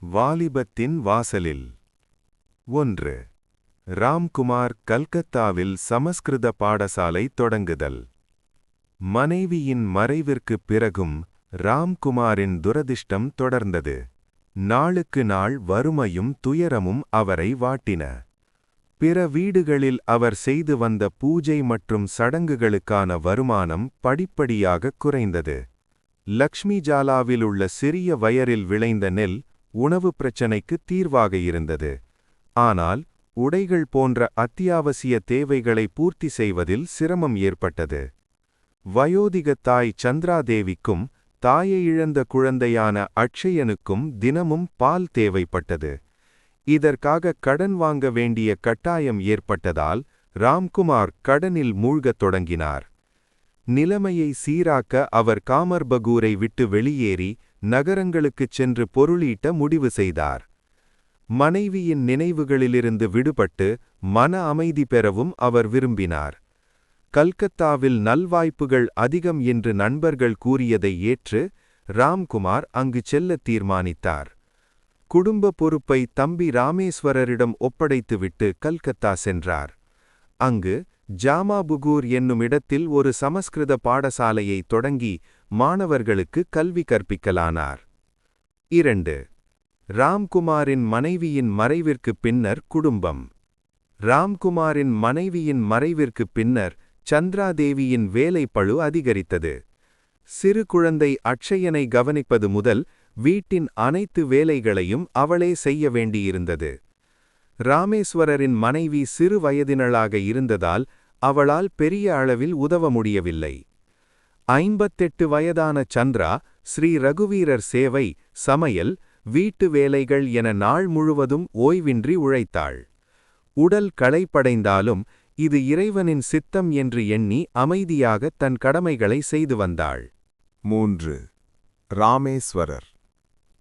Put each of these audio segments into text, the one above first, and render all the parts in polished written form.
வாலிபத்தின் வாசலில் 1. ராம்குமார் கல்கத்தாவில் சமஸ்கிருத பாடசாலை தொடங்குதல். மனைவியின் மறைவிற்குப் பிறகும் ராம்குமாரின் துரதிர்ஷ்டம் தொடர்ந்தது. நாளுக்கு நாள் வறுமையும் துயரமும் அவரை வாட்டின. பிற வீடுகளில் அவர் செய்து வந்த பூஜை மற்றும் சடங்குகளுக்கான வருமானம் படிப்படியாகக் குறைந்தது. லக்ஷ்மிஜாலாவில் உள்ள சிறிய வயலில் விளைந்த நெல் உணவு பிரச்சினைக்கு தீர்வாக இருந்தது. ஆனால் உடைகள் போன்ற அத்தியாவசிய தேவைகளை பூர்த்தி செய்வதில் சிரமம் ஏற்பட்டது. வயோதிக தாய் சந்திராதேவிக்கும் தாயை இழந்த குழந்தையான அக்ஷயனுக்கும் தினமும் பால் தேவைப்பட்டது. இதற்காக கடன் வாங்க வேண்டிய கட்டாயம் ஏற்பட்டதால் ராம்குமார் கடனில் மூழ்கத் தொடங்கினார். நிலைமையை சீராக்க அவர் காமர்பகூரை விட்டு வெளியேறி நகரங்களுக்குச் சென்று பொருளீட்ட முடிவு செய்தார். மனைவியின் நினைவுகளிலிருந்து விடுபட்டு மன அமைதி பெறவும் அவர் விரும்பினார். கல்கத்தாவில் நல்வாய்ப்புகள் அதிகம் என்று நண்பர்கள் கூறியதை ஏற்று ராம்குமார் அங்கு செல்ல தீர்மானித்தார். குடும்ப பொறுப்பை தம்பி ராமேஸ்வரரிடம் ஒப்படைத்துவிட்டு கல்கத்தா சென்றார். அங்கு ஜாமாபுகூர் என்னும் இடத்தில் ஒரு சமஸ்கிருத பாடசாலையை தொடங்கி மாணவர்களுக்கு கல்வி கற்பிக்கலானார். 2. ராம்குமாரின் மனைவியின் மறைவிற்குப் பின்னர் குடும்பம். ராம்குமாரின் மனைவியின் மறைவிற்குப் பின்னர் சந்திராதேவியின் வேலைப்பளு அதிகரித்தது. சிறு குழந்தை அக்ஷயனை கவனிப்பது முதல் வீட்டின் அனைத்து வேலைகளையும் அவளே செய்ய வேண்டியிருந்தது. ராமேஸ்வரரின் மனைவி சிறு வயதினளாக இருந்ததால் அவளால் பெரிய அளவில் உதவ முடியவில்லை. 58 வயதான சந்திரா ஸ்ரீ ரகுவீரர் சேவை, சமையல், வீட்டு வேலைகள் என நாள் முழுவதும் ஓய்வின்றி உழைத்தாள். உடல் களைப்படைந்தாலும் இது இறைவனின் சித்தம் என்று எண்ணி அமைதியாக தன் கடமைகளை செய்து வந்தாள். 3. ராமேஸ்வரர்.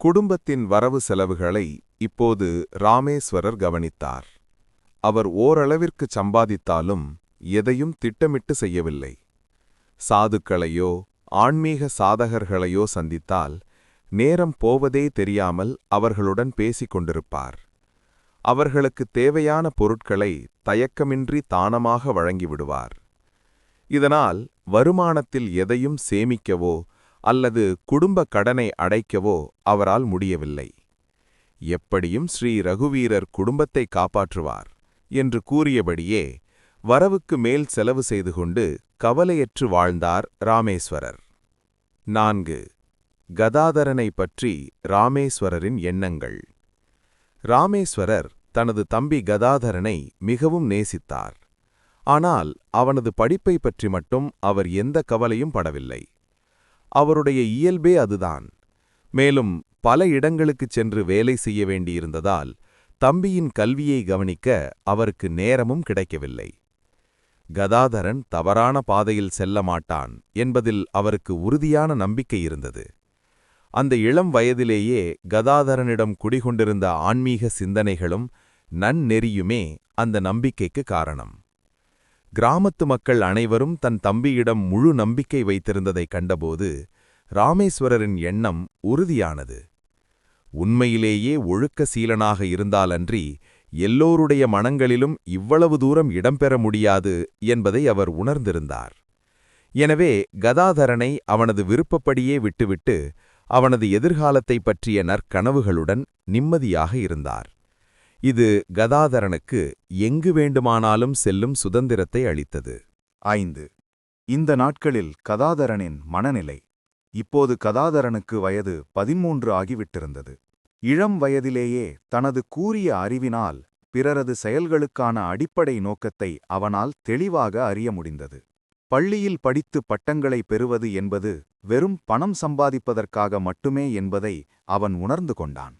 குடும்பத்தின் வரவு செலவுகளை இப்போது ராமேஸ்வரர் கவனித்தார். அவர் ஓரளவிற்கு சம்பாதித்தாலும் எதையும் திட்டமிட்டு செய்யவில்லை. சாதுக்களையோ ஆன்மீக சாதகர்களையோ சந்தித்தால் நேரம் போவதே தெரியாமல் அவர்களுடன் பேசிக் கொண்டிருப்பார். அவர்களுக்கு தேவையான பொருட்களை தயக்கமின்றி தானமாக வழங்கிவிடுவார். இதனால் வருமானத்தில் எதையும் சேமிக்கவோ அல்லது குடும்ப கடனை அடைக்கவோ அவரால் முடியவில்லை. எப்படியும் ஸ்ரீ ரகுவீரர் குடும்பத்தை காப்பாற்றுவார் என்று கூறியபடியே வரவுக்கு மேல் செலவு செய்து கொண்டு கவலையற்று வாழ்ந்தார் ராமேஸ்வரர். 4. கதாதரனை பற்றி ராமேஸ்வரரின் எண்ணங்கள். ராமேஸ்வரர் தனது தம்பி கதாதரனை மிகவும் நேசித்தார். ஆனால் அவனது படிப்பை பற்றி மட்டும் அவர் எந்த கவலையும் படவில்லை. அவருடைய இயல்பே அதுதான். மேலும் பல இடங்களுக்குச் சென்று வேலை செய்ய வேண்டியிருந்ததால் தம்பியின் கல்வியை கவனிக்க அவருக்கு நேரமும் கிடைக்கவில்லை. கதாதரன் தவறான பாதையில் செல்ல மாட்டான் என்பதில் அவருக்கு உறுதியான நம்பிக்கை இருந்தது. அந்த இளம் வயதிலேயே கதாதரனிடம் குடிகொண்டிருந்த ஆன்மீக சிந்தனைகளும் நன்னெறியுமே அந்த நம்பிக்கைக்கு காரணம். கிராமத்து மக்கள் அனைவரும் தன் தம்பியிடம் முழு நம்பிக்கை வைத்திருந்ததைக் கண்டபோது ராமேஸ்வரரின் எண்ணம் உறுதியானது. உண்மையிலேயே ஒழுக்க சீலனாக இருந்தாலன்றி எல்லோருடைய மனங்களிலும் இவ்வளவு தூரம் இடம்பெற முடியாது என்பதை அவர் உணர்ந்திருந்தார். எனவே கதாதரனை அவனது விருப்பப்படியே விட்டுவிட்டு அவனது எதிர்காலத்தைப் பற்றிய நற்கனவுகளுடன் நிம்மதியாக இருந்தார். இது கதாதரனுக்கு எங்கு வேண்டுமானாலும் செல்லும் சுதந்திரத்தை அளித்தது. 5. இந்த நாட்களில் கதாதரனின் மனநிலை. இப்போது கதாதரனுக்கு வயது 13 ஆகிவிட்டிருந்தது. இளம் வயதிலேயே தனது கூரிய அறிவினால் பிறரது செயல்களுக்கான அடிப்படை நோக்கத்தை அவனால் தெளிவாக அறிய முடிந்தது. பள்ளியில் படித்து பட்டங்களை பெறுவது என்பது வெறும் பணம் சம்பாதிப்பதற்காக மட்டுமே என்பதை அவன் உணர்ந்து கொண்டான்.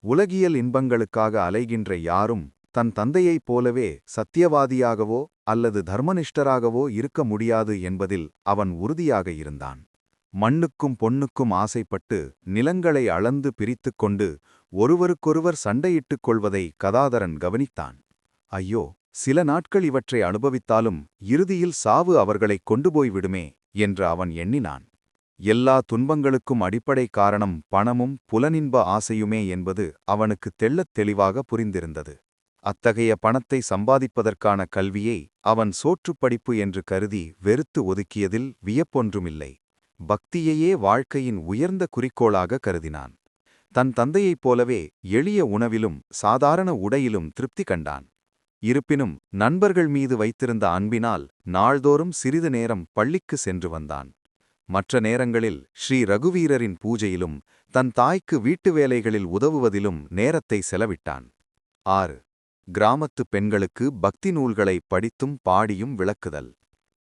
உலகியல் இன்பங்களுக்காக அலைகின்ற யாரும் தன் தந்தையைப் போலவே சத்தியவாதியாகவோ அல்லது தர்மனிஷ்டராகவோ இருக்க முடியாது என்பதில் அவன் உறுதியாக இருந்தான். மண்ணுக்கும் பொன்னுக்கும் ஆசைப்பட்டு நிலங்களை அளந்து பிரித்துக் கொண்டு ஒருவருக்கொருவர் சண்டையிட்டுக் கொள்வதை கதாதரன் கவனித்தான். ஐயோ, சில நாட்கள் இவற்றை அனுபவித்தாலும் இறுதியில் சாவு அவர்களைக் கொண்டு போய்விடுமே என்று அவன் எண்ணினான். எல்லா துன்பங்களுக்கும் அடிப்படை காரணம் பணமும் புலனின்ப ஆசையுமே என்பது அவனுக்கு தெள்ளத் தெளிவாக புரிந்திருந்தது. அத்தகைய பணத்தை சம்பாதிப்பதற்கான கல்வியை அவன் சோற்றுப்படிப்பு என்று கருதி வெறுத்து ஒதுக்கியதில் வியப்பொன்றுமில்லை. பக்தியையே வாழ்க்கையின் உயர்ந்த குறிக்கோளாக கருதினான். தன் தந்தையைப் போலவே எளிய உணவிலும் சாதாரண உடையிலும் திருப்தி கண்டான். இருப்பினும் நண்பர்கள் மீது வைத்திருந்த அன்பினால் நாள்தோறும் சிறிது நேரம் பள்ளிக்கு சென்று வந்தான். மற்ற நேரங்களில் ஸ்ரீ ரகுவீரரின் பூஜையிலும் தன் தாய்க்கு வீட்டு வேலைகளில் உதவுவதிலும் நேரத்தை செலவிட்டான். 6. கிராமத்து பெண்களுக்கு பக்தி நூல்களை படித்தும் பாடியும் விளக்குதல்.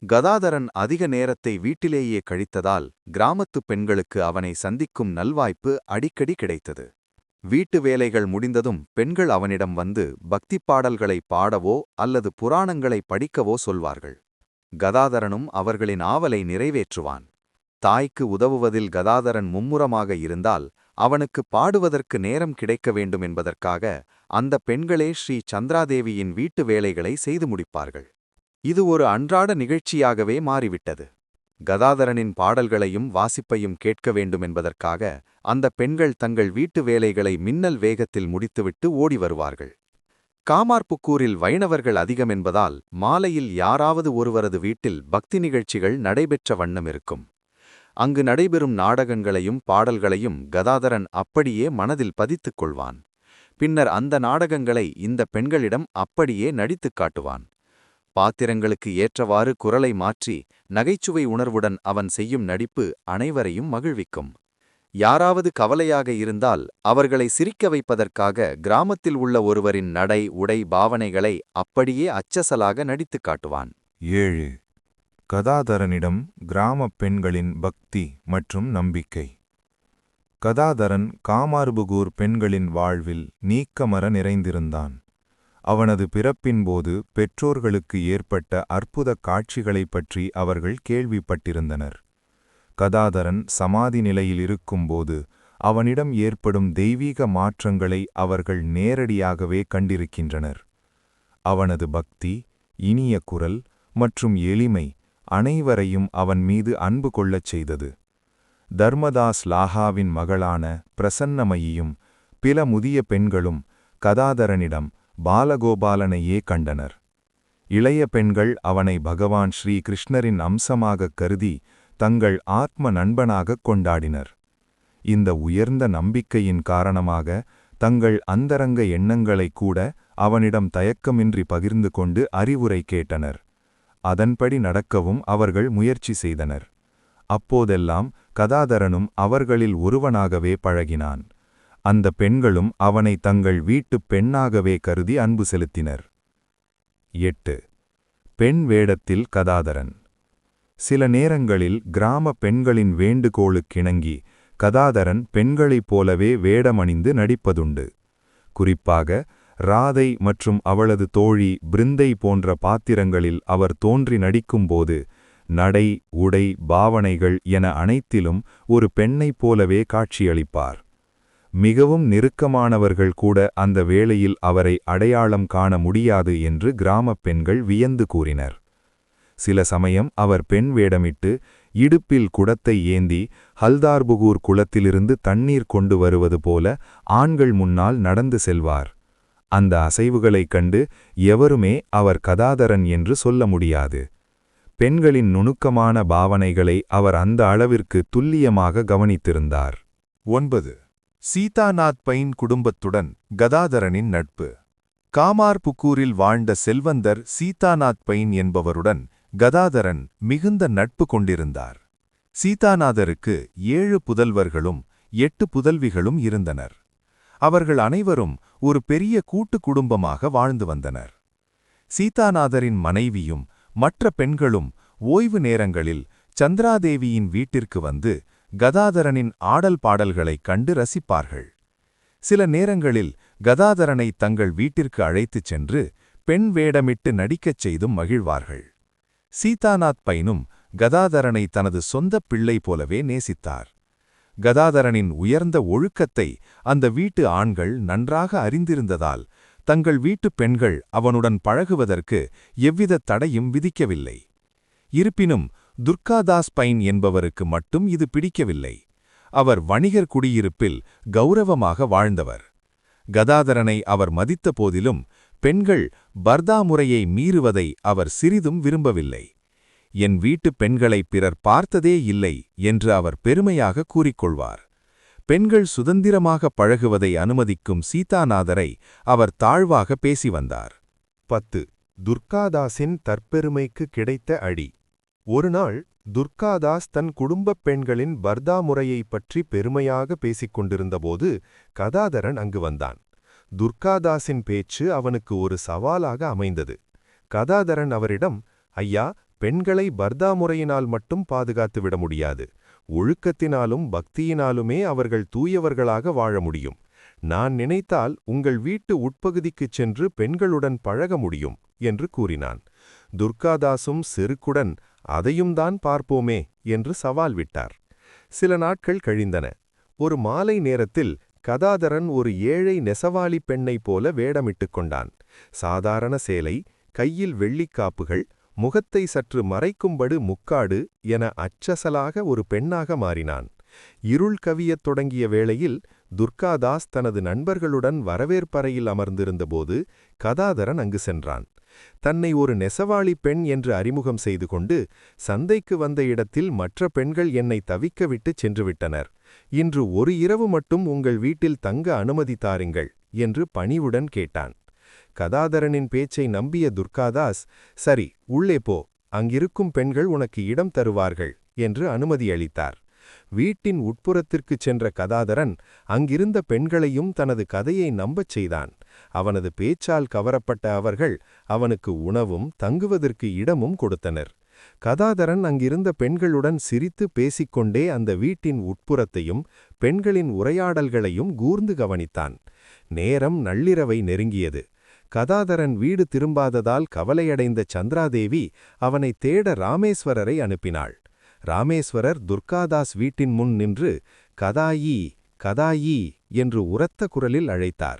கதாதரன் அதிக நேரத்தை வீட்டிலேயே கழித்ததால் கிராமத்து பெண்களுக்கு அவனை சந்திக்கும் நல்வாய்ப்பு அடிக்கடி கிடைத்தது. வீட்டு வேலைகள் முடிந்ததும் பெண்கள் அவனிடம் வந்து பக்திப் பாடல்களை பாடவோ அல்லது புராணங்களை படிக்கவோ சொல்வார்கள். கதாதரனும் அவர்களின் ஆவலை நிறைவேற்றுவான். தாய்க்கு உதவுவதில் கதாதரன் மும்முரமாக இருந்தால் அவனுக்கு பாடுவதற்கு நேரம் கிடைக்க வேண்டும் என்பதற்காக அந்த பெண்களே ஸ்ரீ சந்திராதேவியின் வீட்டு வேலைகளை செய்து முடிப்பார்கள். இது ஒரு அன்றாட நிகழ்ச்சியாகவே மாறிவிட்டது. கதாதரனின் பாடல்களையும் வாசிப்பையும் கேட்க வேண்டும் என்பதற்காக அந்த பெண்கள் தங்கள் வீட்டு வேலைகளை மின்னல் வேகத்தில் முடித்துவிட்டு ஓடி வருவார்கள். காமார்புக்கூரில் வைணவர்கள் அதிகம் என்பதால் மாலையில் யாராவது ஒருவரது வீட்டில் பக்தி நிகழ்ச்சிகள் நடைபெற்ற வண்ணம் இருக்கும். அங்கு நடைபெறும் நாடகங்களையும் பாடல்களையும் கதாதரன் அப்படியே மனதில் பதித்துக் கொள்வான். பின்னர் அந்த நாடகங்களை இந்த பெண்களிடம் அப்படியே நடித்துக் காட்டுவான். பாத்திரங்களுக்கு ஏற்றவாறு குரலை மாற்றி நகைச்சுவை உணர்வுடன் அவன் செய்யும் நடிப்பு அனைவரையும் மகிழ்விக்கும். யாராவது கவலையாக இருந்தால் அவர்களை சிரிக்க வைப்பதற்காக கிராமத்தில் உள்ள ஒருவரின் நடை உடை பாவனைகளை அப்படியே அச்சசலாக நடித்துக் காட்டுவான். 7. கதாதரனிடம் கிராமப் பெண்களின் பக்தி மற்றும் நம்பிக்கை. கதாதரன் காமார்புகூர் பெண்களின் வாழ்வில் நீக்கமற நிறைந்திருந்தான். அவனது பிறப்பின்போது பெற்றோர்களுக்கு ஏற்பட்ட அற்புதக் காட்சிகளைப் பற்றி அவர்கள் கேள்விப்பட்டிருந்தனர். கதாதரன் சமாதி நிலையில் இருக்கும்போது அவனிடம் ஏற்படும் தெய்வீக மாற்றங்களை அவர்கள் நேரடியாகவே கண்டிருக்கின்றனர். அவனது பக்தி, இனிய குரல் மற்றும் எளிமை அனைவரையும் அவன் மீது அன்பு கொள்ளச் செய்தது. தர்மதாஸ் லாஹாவின் மகளான பிரசன்னமயியும் பிற முதிய பெண்களும் கதாதரனிடம் பாலகோபாலனையே கண்டனர். இளைய பெண்கள் அவனை பகவான் ஸ்ரீ கிருஷ்ணரின் அம்சமாகக் கருதி தங்கள் ஆத்ம நண்பனாகக் கொண்டாடினர். இந்த உயர்ந்த நம்பிக்கையின் காரணமாக தங்கள் அந்தரங்க எண்ணங்களைக் கூட அவனிடம் தயக்கமின்றி பகிர்ந்து கொண்டு அறிவுரை கேட்டனர். அதன்படி நடக்கவும் அவர்கள் முயற்சி செய்தனர். அப்போதெல்லாம் கதாதரனும் அவர்களில் ஒருவனாகவே பழகினான். அந்த பெண்களும் அவனை தங்கள் வீட்டுப் பெண்ணாகவே கருதி அன்பு செலுத்தினர். 8. பெண் வேடத்தில் கதாதரன். சில நேரங்களில் கிராம பெண்களின் வேண்டுகோளுக்கிணங்கி கதாதரன் பெண்களைப் போலவே வேடமணிந்து நடிப்பதுண்டு. குறிப்பாக ராதை மற்றும் அவளது தோழி பிருந்தை போன்ற பாத்திரங்களில் அவர் தோன்றி நடிக்கும்போது நடை உடை பாவனைகள் என அனைத்திலும் ஒரு பெண்ணைப் போலவே காட்சியளிப்பார். மிகவும் நெருக்கமானவர்கள் கூட அந்த வேளையில் அவரை அடையாளம் காண முடியாது என்று கிராமப் பெண்கள் வியந்து கூறினர். சில சமயம் அவர் பெண் வேடமிட்டு இடுப்பில் குடத்தை ஏந்தி ஹல்தார்புகூர் குளத்திலிருந்து தண்ணீர் கொண்டு வருவது போல ஆண்கள் முன்னால் நடந்து செல்வார். அந்த அசைவுகளைக் கண்டு எவருமே அவர் கதாதரன் என்று சொல்ல முடியாது. பெண்களின் நுணுக்கமான பாவனைகளை அவர் அந்த அளவிற்கு துல்லியமாக கவனித்திருந்தார். 9. சீதாநாத் பைன் குடும்பத்துடன் கதாதரனின் நட்பு. காமார்புக்கூரில் வாழ்ந்த செல்வந்தர் சீதாநாத் பைன் என்பவருடன் கதாதரன் மிகுந்த நட்பு கொண்டிருந்தார். சீதாநாதருக்கு 7 புதல்வர்களும் 8 புதல்விகளும் இருந்தனர். அவர்கள் அனைவரும் ஒரு பெரிய கூட்டு குடும்பமாக வாழ்ந்து வந்தனர். சீதாநாதரின் மனைவியும் மற்ற பெண்களும் ஓய்வு நேரங்களில் சந்திராதேவியின் வீட்டிற்கு வந்து கதாதரனின் ஆடல் பாடல்களைக் கண்டு ரசிப்பார்கள். சில நேரங்களில் கதாதரனை தங்கள் வீட்டிற்கு அழைத்துச் சென்று பெண் வேடமிட்டு நடிக்கச் செய்தும் மகிழ்வார்கள். சீதாநாத் பைனும் கதாதரனை தனது சொந்தப் பிள்ளை போலவே நேசித்தார். கதாதரனின் உயர்ந்த ஒழுக்கத்தை அந்த வீட்டு ஆண்கள் நன்றாக அறிந்திருந்ததால் தங்கள் வீட்டுப் பெண்கள் அவனுடன் பழகுவதற்கு எவ்வித தடையும் விதிக்கவில்லை. இருப்பினும் துர்காதாஸ் பைன் என்பவருக்கு மட்டும் இது பிடிக்கவில்லை. அவர் வணிகர் குடியிருப்பில் கௌரவமாக வாழ்ந்தவர். கதாதரனை அவர் மதித்த போதிலும் பெண்கள் பர்தா முறையை மீறுவதை அவர் சிறிதும் விரும்பவில்லை. என் வீட்டுப் பெண்களை பிறர் பார்த்ததே இல்லை என்று அவர் பெருமையாக கூறிக்கொள்வார். பெண்கள் சுதந்திரமாக பழகுவதை அனுமதிக்கும் சீதாநாதரை அவர் தாழ்வாக பேசி வந்தார். 10. துர்காதாஸின் தற்பெருமைக்கு கிடைத்த அடி. ஒருநாள் துர்காதாஸ் தன் குடும்பப் பெண்களின் பர்தா முறையைப் பற்றி பெருமையாக பேசிக் கொண்டிருந்தபோது கதாதரன் அங்கு வந்தான். துர்காதாஸின் பேச்சு அவனுக்கு ஒரு சவாலாக அமைந்தது. கதாதரன் அவரிடம், ஐயா, பெண்களை பர்தா முறையினால் மட்டும் பாதுகாத்துவிட முடியாது. ஒழுக்கத்தினாலும் பக்தியினாலுமே அவர்கள் தூயவர்களாக வாழ முடியும். நான் நினைத்தால் உங்கள் வீட்டு உட்பகுதிக்குச் சென்று பெண்களுடன் பழக முடியும் என்று கூறினான். துர்காதாசும் செருக்குடன், அதையும் தான் பார்ப்போமே என்று சவால் விட்டார். சில நாட்கள் கழிந்தன. ஒரு மாலை நேரத்தில் கதாதரன் ஒரு ஏழை நெசவாளி பெண்ணைப் போல வேடமிட்டுக் கொண்டான். சாதாரண சேலை, கையில் வெள்ளிக்காப்புகள், முகத்தை சற்று மறைக்கும்படு முக்காடு என அச்சசலாக ஒரு பெண்ணாக மாறினான். இருள் கவியத் தொடங்கிய வேளையில் துர்காதாஸ் தனது நண்பர்களுடன் வரவேற்பறையில் அமர்ந்திருந்தபோது கதாதரன் அங்கு சென்றான். தன்னை ஒரு நெசவாளி பெண் என்று அறிமுகம் செய்து கொண்டு, சந்தைக்கு வந்த இடத்தில் மற்ற பெண்கள் என்னை தவிக்க விட்டுச் சென்றுவிட்டனர். இன்று ஒரு இரவு மட்டும் உங்கள் வீட்டில் தங்க அனுமதி தாருங்கள் என்று பணிவுடன் கேட்டான். கதாதரனின் பேச்சை நம்பிய துர்காதாஸ், சரி, உள்ளே போ, அங்கிருக்கும் பெண்கள் உனக்கு இடம் தருவார்கள் என்று அனுமதி அளித்தார். வீட்டின் உட்புறத்திற்குச் சென்ற கதாதரன் அங்கிருந்த பெண்களையும் தனது கதையை நம்பச் செய்தான். அவனது பேச்சால் கவரப்பட்ட அவர்கள் அவனுக்கு உணவும் தங்குவதற்கு இடமும் கொடுத்தனர். கதாதரன் அங்கிருந்த பெண்களுடன் சிரித்து பேசிக்கொண்டே அந்த வீட்டின் உட்புறத்தையும் பெண்களின் உரையாடல்களையும் கூர்ந்து கவனித்தான். நேரம் நள்ளிரவை நெருங்கியது. கதாதரன் வீடு திரும்பாததால் கவலையடைந்த சந்திராதேவி அவனை தேட ராமேஸ்வரரை அனுப்பினாள். ராமேஸ்வரர் துர்காதாஸ் வீட்டின் முன் நின்று, கதாயி, கதாயி என்று உரத்த குரலில் அழைத்தார்.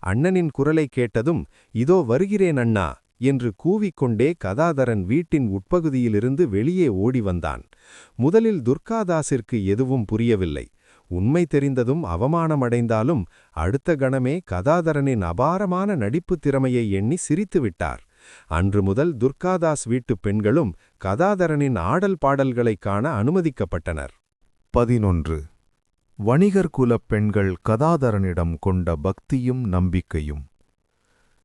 அண்ணனின் குரலை கேட்டதும், இதோ வருகிறேன் அண்ணா என்று கூவிக்கொண்டே கதாதரன் வீட்டின் உட்பகுதியிலிருந்து வெளியே ஓடி வந்தான். முதலில் துர்காதாஸிற்கு எதுவும் புரியவில்லை. உண்மை தெரிந்ததும் அவமானமடைந்தாலும் அடுத்த கணமே கதாதரனின் அபாரமான நடிப்புத் திறமையை எண்ணி சிரித்துவிட்டார். அன்று முதல் துர்காதாஸ் வீட்டுப் பெண்களும் கதாதரனின் ஆடல் பாடல்களைக் காண அனுமதிக்கப்பட்டனர். 11. வணிகர் குலப் பெண்கள் கதாதரனிடம் கொண்ட பக்தியும் நம்பிக்கையும்.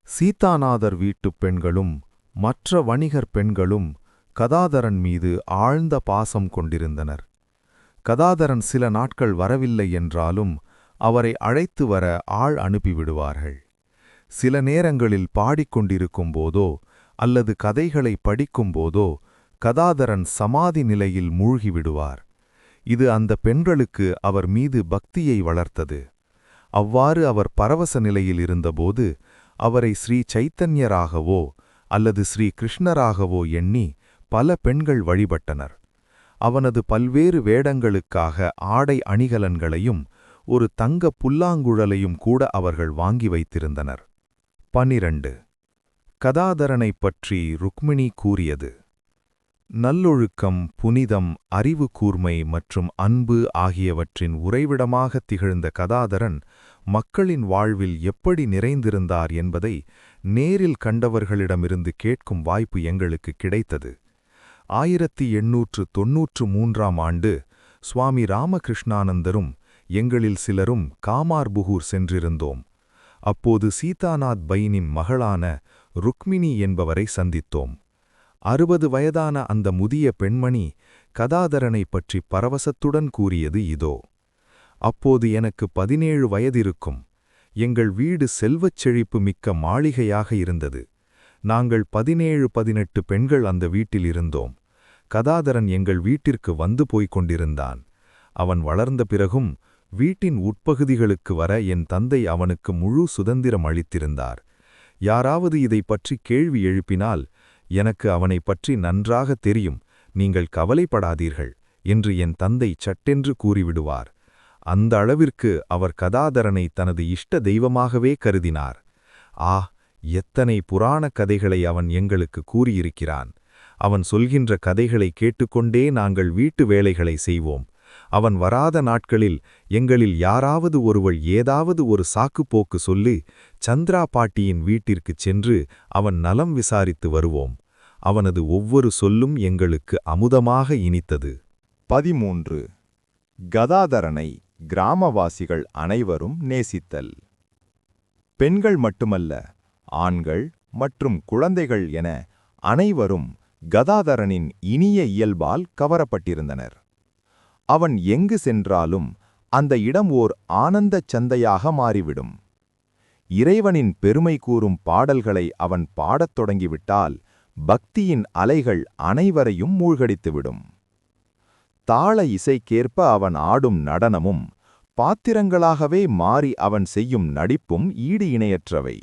சீதாநாதர் வீட்டுப் பெண்களும் மற்ற வணிகர் பெண்களும் கதாதரன் மீது ஆழ்ந்த பாசம் கொண்டிருந்தனர். கதாதரன் சில நாட்கள் வரவில்லை என்றாலும் அவரை அழைத்து வர ஆள் அனுப்பிவிடுவார்கள். சில நேரங்களில் பாடிக்கொண்டிருக்கும் போதோ அல்லது கதைகளை படிக்கும்போதோ கதாதரன் சமாதி நிலையில் மூழ்கிவிடுவார். இது அந்த பெண்களுக்கு அவர் மீது பக்தியை வளர்த்தது. அவ்வாறு அவர் பரவச நிலையில் இருந்தபோது அவரை ஸ்ரீ சைத்தன்யராகவோ அல்லது ஸ்ரீ கிருஷ்ணராகவோ எண்ணி பல பெண்கள் வழிபட்டனர். அவனது பல்வேறு வேடங்களுக்காக ஆடை அணிகலன்களையும் ஒரு தங்க புல்லாங்குழலையும் கூட அவர்கள் வாங்கி வைத்திருந்தனர். 12. கதாதரனைப் பற்றி ருக்மிணி கூறியது. நல்லொழுக்கம், புனிதம், அறிவு கூர்மை மற்றும் அன்பு ஆகியவற்றின் உறைவிடமாகத் திகழ்ந்த கதாதரன் மக்களின் வாழ்வில் எப்படி நிறைந்திருந்தார் என்பதை நேரில் கண்டவர்களிடமிருந்து கேட்கும் வாய்ப்பு எங்களுக்கு கிடைத்தது. 1893ஆம் ஆண்டு சுவாமி ராமகிருஷ்ணானந்தரும் எங்களில் சிலரும் காமார்புகூர் சென்றிருந்தோம். அப்போது சீதாநாத் பைனின் மகளான ருக்மிணி என்பவரை சந்தித்தோம். 60 வயதான அந்த முதிய பெண்மணி கதாதரனைப் பற்றி பரவசத்துடன் கூறியது இதோ. அப்போது எனக்கு 17 வயதிருக்கும். எங்கள் வீடு செல்வச் செழிப்பு மிக்க மாளிகையாக இருந்தது. நாங்கள் 17-18 பெண்கள் அந்த வீட்டில் இருந்தோம். கதாதரன் எங்கள் வீட்டிற்கு வந்து போய்க் கொண்டிருந்தான். அவன் வளர்ந்த பிறகும் வீட்டின் உட்பகுதிகளுக்கு வர என் தந்தை அவனுக்கு முழு சுதந்திரம் அளித்திருந்தார். யாராவது இதை பற்றி கேள்வி எழுப்பினால், எனக்கு அவனைப் பற்றி நன்றாக தெரியும், நீங்கள் கவலைப்படாதீர்கள் என்று என் தந்தை சட்டென்று கூறிவிடுவார். அந்த அளவிற்கு அவர் கதாதரனை தனது இஷ்ட தெய்வமாகவே கருதினார். எத்தனை புராணக் கதைகளை அவன் எங்களுக்கு கூறியிருக்கிறான். அவன் சொல்கின்ற கதைகளை கேட்டுக்கொண்டே நாங்கள் வீட்டு வேலைகளை செய்வோம். அவன் வராத நாட்களில் எங்களில் யாராவது ஒருவள் ஏதாவது ஒரு சாக்குப்போக்கு சொல்லி சந்திரா பாட்டியின் வீட்டிற்குச் சென்று அவன் நலம் விசாரித்து வருவோம். அவனது ஒவ்வொரு சொல்லும் எங்களுக்கு அமுதமாக இனித்தது. 13. கதாதரனை கிராமவாசிகள் அனைவரும் நேசித்தல். பெண்கள் மட்டுமல்ல, ஆண்கள் மற்றும் குழந்தைகள் என அனைவரும் கதாதரனின் இனிய இயல்பால் கவரப்பட்டிருந்தனர். அவன் எங்கு சென்றாலும் அந்த இடம் ஓர் ஆனந்தச் சந்தையாக மாறிவிடும். இறைவனின் பெருமை கூறும் பாடல்களை அவன் பாடத் தொடங்கிவிட்டால் பக்தியின் அலைகள் அனைவரையும் மூழ்கடித்துவிடும். தாள இசைக்கேற்ப அவன் ஆடும் நடனமும் பாத்திரங்களாகவே மாறி அவன் செய்யும் நடிப்பும் ஈடு இணையற்றவை.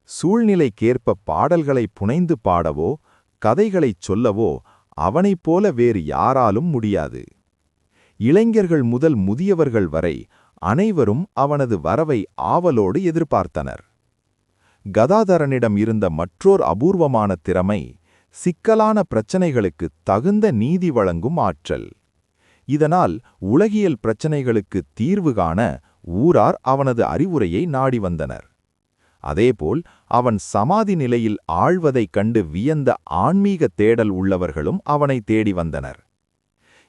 சூழ்நிலைக்கேற்ப பாடல்களை புனைந்து பாடவோ கதைகளைச் சொல்லவோ அவனைப் போல வேறு யாராலும் முடியாது. இளைஞர்கள் முதல் முதியவர்கள் வரை அனைவரும் அவனது வரவை ஆவலோடு எதிர்பார்த்தனர். கதாதரனிடம் இருந்த மற்றோர் அபூர்வமான திறமை சிக்கலான பிரச்சனைகளுக்கு தகுந்த நீதி வழங்கும் ஆற்றல். இதனால் உலகியல் பிரச்சனைகளுக்கு தீர்வு காண ஊரார் அவனது அறிவுரையை நாடி வந்தனர். அதேபோல் அவன் சமாதி நிலையில் ஆழ்வதைக் கண்டு வியந்த ஆன்மீக தேடல் உள்ளவர்களும் அவனை தேடி வந்தனர்.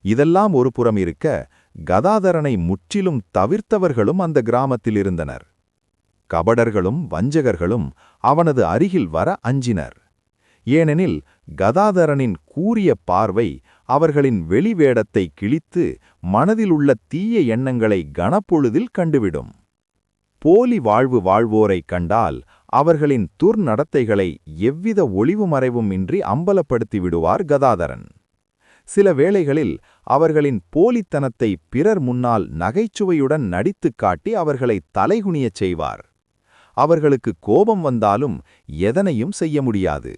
இதெல்லாம் ஒரு புறம் இருக்க, கதாதரனை முற்றிலும் தவிர்த்தவர்களும் அந்த கிராமத்தில் இருந்தனர். கபடர்களும் வஞ்சகர்களும் அவனது அருகில் வர அஞ்சினர். ஏனெனில் கதாதரனின் கூரிய பார்வை அவர்களின் வெளிவேடத்தை கிழித்து மனதிலுள்ள தீய எண்ணங்களை கணப்பொழுதில் கண்டுவிடும். போலி வாழ்வு வாழ்வோரைக் கண்டால் அவர்களின் துர்நடத்தைகளை எவ்வித ஒளிவுமறைவும் இன்றி அம்பலப்படுத்தி விடுவார் கதாதரன். சில வேளைகளில் அவர்களின் போலித்தனத்தை பிறர் முன்னால் நகைச்சுவையுடன் நடித்துக் காட்டி அவர்களை தலைகுனியச் செய்வார். அவர்களுக்கு கோபம் வந்தாலும் எதனையும் செய்ய முடியாது.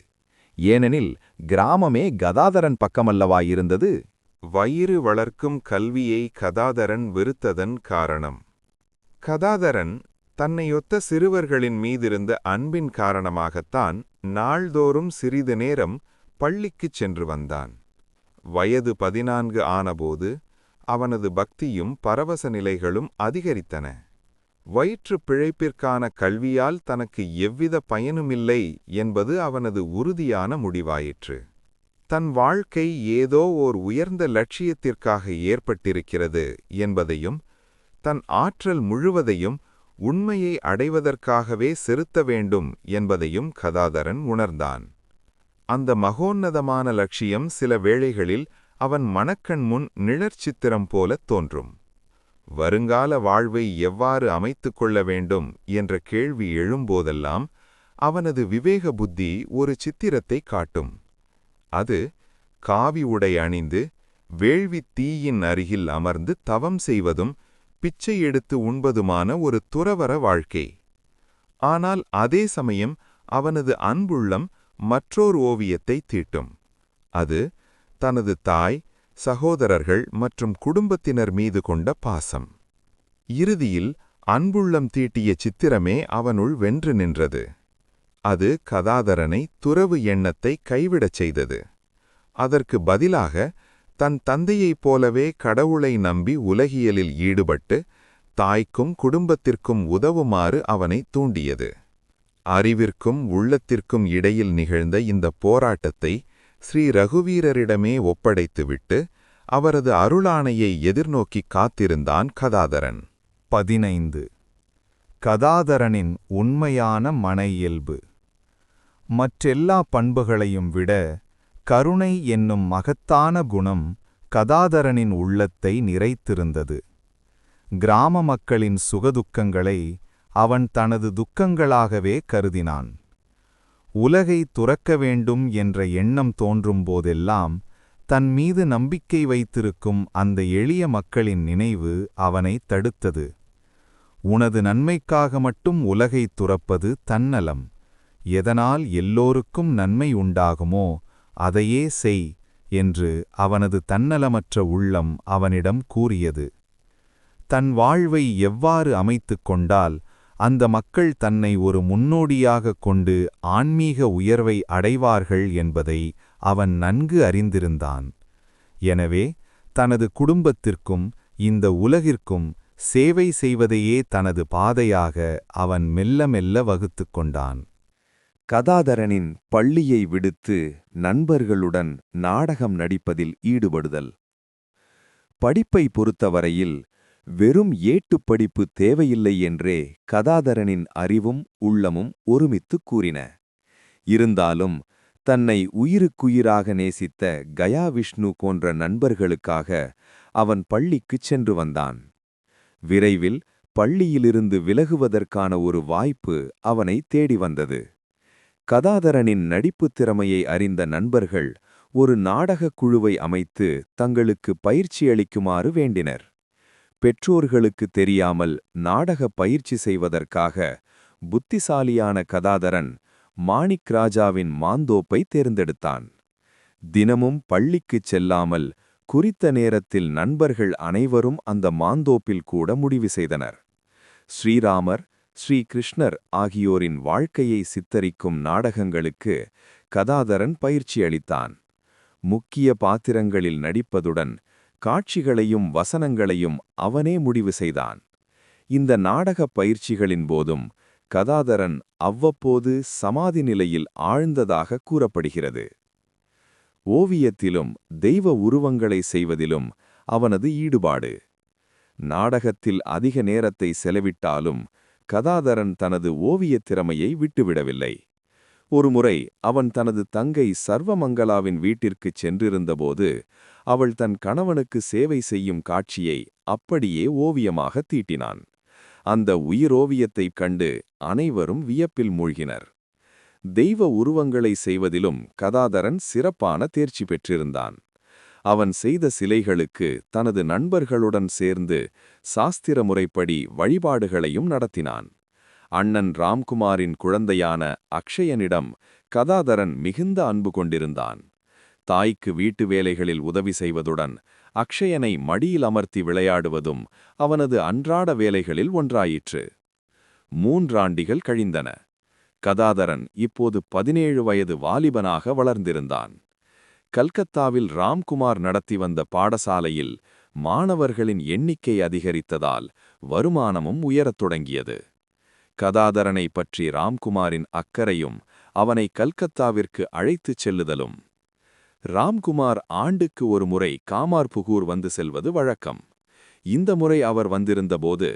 ஏனெனில் கிராமமே கதாதரன் பக்கமல்லவாயிருந்தது. வயிறு வளர்க்கும் கல்வியை கதாதரன் வெறுத்ததன் காரணம். கதாதரன் தன்னையொத்த சிறுவர்களின் மீதிருந்த அன்பின் காரணமாகத்தான் நாள்தோறும் சிறிது நேரம் பள்ளிக்குச் சென்று வந்தான். வயது 14 ஆனபோது அவனது பக்தியும் பரவச நிலைகளும் அதிகரித்தன. வயிற்றுப் பிழைப்பிற்கான கல்வியால் தனக்கு எவ்வித பயனுமில்லை என்பது அவனது உறுதியான முடிவாயிற்று. தன் வாழ்க்கை ஏதோ ஓர் உயர்ந்த லட்சியத்திற்காக ஏற்பட்டிருக்கிறது என்பதையும், தன் ஆற்றல் முழுவதையும் உண்மையை அடைவதற்காகவே செலுத்த வேண்டும் என்பதையும் கதாதரன் உணர்ந்தான். அந்த மகோன்னதமான லட்சியம் சில வேளைகளில் அவன் மனக்கண் முன் நிழற்சித்திரம் போலத் தோன்றும். வருங்கால வாழ்வை எவ்வாறு அமைத்துக் கொள்ள வேண்டும் என்ற கேள்வி எழும்போதெல்லாம் அவனது விவேக புத்தி ஒரு சித்திரத்தை காட்டும். அது காவி உடை அணிந்து வேள்வித் தீயின் அருகில் அமர்ந்து தவம் செய்வதும் பிச்சை எடுத்து உண்பதுமான ஒரு துறவற வாழ்க்கை. ஆனால் அதே சமயம் அவனது அன்புள்ளம் மற்றோர் ஓவியத்தை தீட்டும். அது தனது தாய், சகோதரர்கள் மற்றும் குடும்பத்தினர் மீது கொண்ட பாசம். இறுதியில் அன்புள்ளம் தீட்டிய சித்திரமே அவனுள் வென்று நின்றது. அது கதாதரனை துறவு எண்ணத்தை கைவிடச் செய்தது. அதற்கு பதிலாக தன் தந்தையைப் போலவே கடவுளை நம்பி உலகியலில் ஈடுபட்டு தாய்க்கும் குடும்பத்திற்கும் உதவுமாறு அவனை தூண்டியது. அறிவிற்கும் உள்ளத்திற்கும் இடையில் நிகழ்ந்த இந்த போராட்டத்தை ஸ்ரீ ரகுவீரரிடமே ஒப்படைத்துவிட்டு அவரது அருளாணையை எதிர்நோக்கி காத்திருந்தான் கதாதரன். 15. கதாதரனின் உண்மையான மன இயல்பு. மற்றெல்லா பண்புகளையும் விட கருணை என்னும் மகத்தான குணம் கதாதரனின் உள்ளத்தை நிறைத்திருந்தது. கிராம மக்களின் சுகதுக்கங்களை அவன் தனது துக்கங்களாகவே கருதினான். உலகை துறக்க வேண்டும் என்ற எண்ணம் தோன்றும் போதெல்லாம் தன் மீது நம்பிக்கை வைத்திருக்கும் அந்த எளிய மக்களின் நினைவு அவனை தடுத்தது. உனது நன்மைக்காக மட்டும் உலகை துறப்பது தன்னலம். எதனால் எல்லோருக்கும் நன்மை உண்டாகுமோ அதையே செய் என்று அவனது தன்னலமற்ற உள்ளம் அவனிடம் கூறியது. தன் வாழ்வை எவ்வாறு அமைத்துக் கொண்டால் அந்த மக்கள் தன்னை ஒரு முன்னோடியாகக் கொண்டு ஆன்மீக உயர்வை அடைவார்கள் என்பதை அவன் நன்கு அறிந்திருந்தான். எனவே தனது குடும்பத்திற்கும் இந்த உலகிற்கும் சேவை செய்வதையே தனது பாதையாக அவன் மெல்ல மெல்ல வகுத்துக் கொண்டான். கதாதரனின் பள்ளியை விடுத்து நண்பர்களுடன் நாடகம் நடிப்பதில் ஈடுபடுதல். படிப்பை பொறுத்தவரையில் வெறும் ஏட்டுப் படிப்பு தேவையில்லை என்றே கதாதரனின் அறிவும் உள்ளமும் ஒருமித்துக் கூறின. இருந்தாலும் தன்னை உயிருக்குயிராக நேசித்த கயா விஷ்ணு போன்ற நண்பர்களுக்காக அவன் பள்ளிக்குச் சென்று வந்தான். விரைவில் பள்ளியிலிருந்து விலகுவதற்கான ஒரு வாய்ப்பு அவனை தேடி வந்தது. கதாதரனின் நடிப்புத் திறமையை அறிந்த நண்பர்கள் ஒரு நாடகக் குழுவை அமைத்து தங்களுக்கு பயிற்சி அளிக்குமாறு வேண்டினர். பெற்றோர்களுக்கு தெரியாமல் நாடக பயிற்சி செய்வதற்காக புத்திசாலியான கதாதரன் மாணிக் ராஜாவின் மாந்தோப்பை தேர்ந்தெடுத்தான். தினமும் பள்ளிக்குச் செல்லாமல் குறித்த நேரத்தில் நண்பர்கள் அனைவரும் அந்த மாந்தோப்பில் கூட முடிவு செய்தனர். ஸ்ரீராமர், ஸ்ரீ கிருஷ்ணர் ஆகியோரின் வாழ்க்கையை சித்தரிக்கும் நாடகங்களுக்கு கதாதரன் பயிற்சி அளித்தான். முக்கிய பாத்திரங்களில் நடிப்பதுடன் காட்சிகளையும் வசனங்களையும் அவனே முடிவு செய்தான். இந்த நாடகப் பயிற்சிகளின் போதும் கதாதரன் அவ்வப்போது சமாதி நிலையில் ஆழ்ந்ததாக கூறப்படுகிறது. ஓவியத்திலும் தெய்வ உருவங்களை செய்வதிலும் அவனது ஈடுபாடு. நாடகத்தில் அதிக நேரத்தை செலவிட்டாலும் கதாதரன் தனது ஓவியத் திறமையை விட்டுவிடவில்லை. ஒருமுறை அவன் தனது தங்கை சர்வமங்கலாவின் வீட்டிற்குச் சென்றிருந்தபோது அவள் தன் கணவனுக்கு சேவை செய்யும் காட்சியை அப்படியே ஓவியமாக தீட்டினான். அந்த உயிரோவியத்தைக் கண்டு அனைவரும் வியப்பில் மூழ்கினர். தெய்வ உருவங்களை செய்வதிலும் கதாதரன் சிறப்பான தேர்ச்சி பெற்றிருந்தான். அவன் செய்த சிலைகளுக்கு தனது நண்பர்களுடன் சேர்ந்து சாஸ்திர முறைப்படி வழிபாடுகளையும் நடத்தினான். அண்ணன் ராம்குமாரின் குழந்தையான அக்ஷயனிடம் கதாதரன் மிகுந்த அன்பு கொண்டிருந்தான். தாய்க்கு வீட்டு வேலைகளில் உதவி செய்வதுடன் அக்ஷயனை மடியில் அமர்த்தி விளையாடுவதும் அவனது அன்றாட வேலைகளில் ஒன்றாயிற்று. 3 ஆண்டுகள் கழிந்தன. கதாதரன் இப்போது 17 வயது வாலிபனாக வளர்ந்திருந்தான். கல்கத்தாவில் ராம்குமார் நடத்தி வந்த பாடசாலையில் மாணவர்களின் எண்ணிக்கை அதிகரித்ததால் வருமானமும் உயரத் தொடங்கியது. கதாதரனை பற்றி ராம்குமாரின் அக்கறையும் அவனை கல்கத்தாவிற்கு அழைத்துச் செல்லுதலும். ராம்குமார் ஆண்டுக்கு ஒரு முறை காமார்புகூர் வந்து செல்வது வழக்கம். இந்த முறை அவர் வந்திருந்தபோது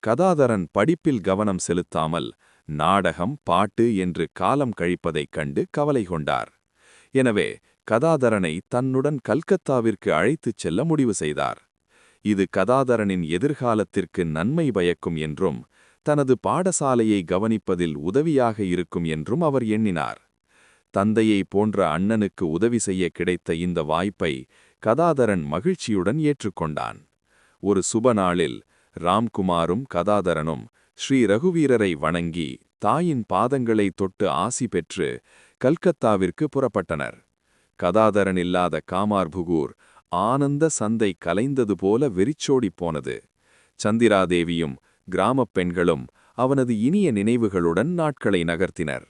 கதாதரன் படிப்பில் கவனம் செலுத்தாமல் நாடகம், பாட்டு என்று காலம் கழிப்பதைக் கண்டு கவலை கொண்டார். எனவே கதாதரனை தன்னுடன் கல்கத்தாவிற்கு அழைத்துச் செல்ல முடிவு செய்தார். இது கதாதரனின் எதிர்காலத்திற்கு நன்மை பயக்கும் என்றும் தனது பாடசாலையை கவனிப்பதில் உதவியாக இருக்கும் என்றும் அவர் எண்ணினார். தந்தையை போன்ற அண்ணனுக்கு உதவி செய்ய கிடைத்த இந்த வாய்ப்பை கதாதரன் மகிழ்ச்சியுடன் ஏற்றுக்கொண்டான். ஒரு சுப நாளில் ராம்குமாரும் கதாதரனும் ஸ்ரீ ரகுவீரரை வணங்கி தாயின் பாதங்களை தொட்டு ஆசி பெற்று கல்கத்தாவிற்கு புறப்பட்டனர். கதாதரன் இல்லாத காமார்புகூர் ஆனந்த சந்தை கலைந்தது போல வெறிச்சோடிப் போனது. சந்திராதேவியும் கிராமப் பெண்களும் அவனது இனிய நினைவுகளுடன் நாட்களை நகர்த்தினர்.